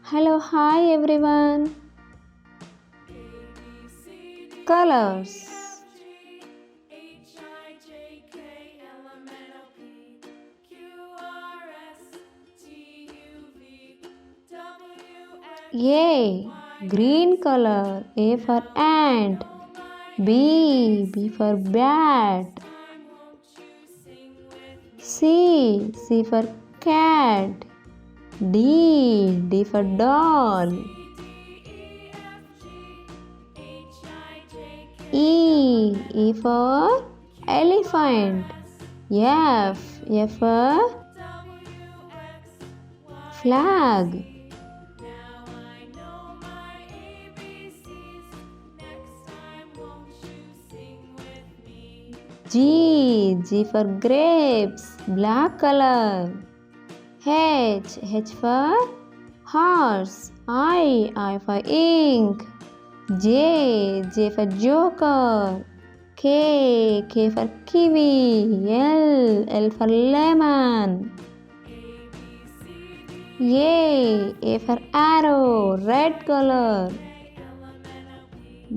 Hello, hi everyone. Colors. A. Green color. A for ant. B for bat. C for cat. D for doll. E for elephant. F for flag. G for grapes, black color. H for horse, I for ink. J for joker. K for kiwi. L for lemon. A for arrow, red color.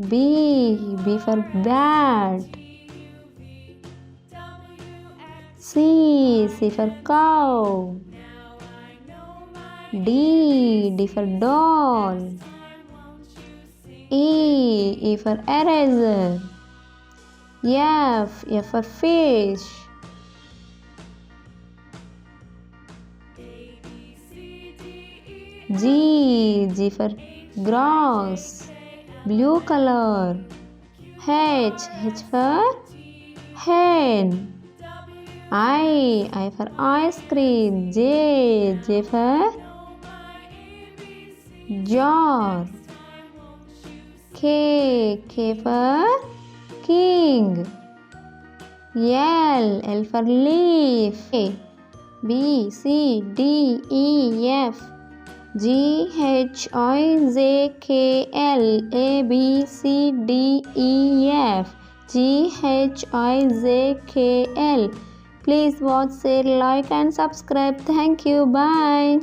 B for bat. C for cow. D for doll. E for eraser. F for fish. G for grass, blue color. H for hen. I for ice cream. J for jar. K for king. L for leaf. B C D E F G H I J K L A B C D E F G H I J K L. Please watch, share, like and subscribe. Thank you. Bye.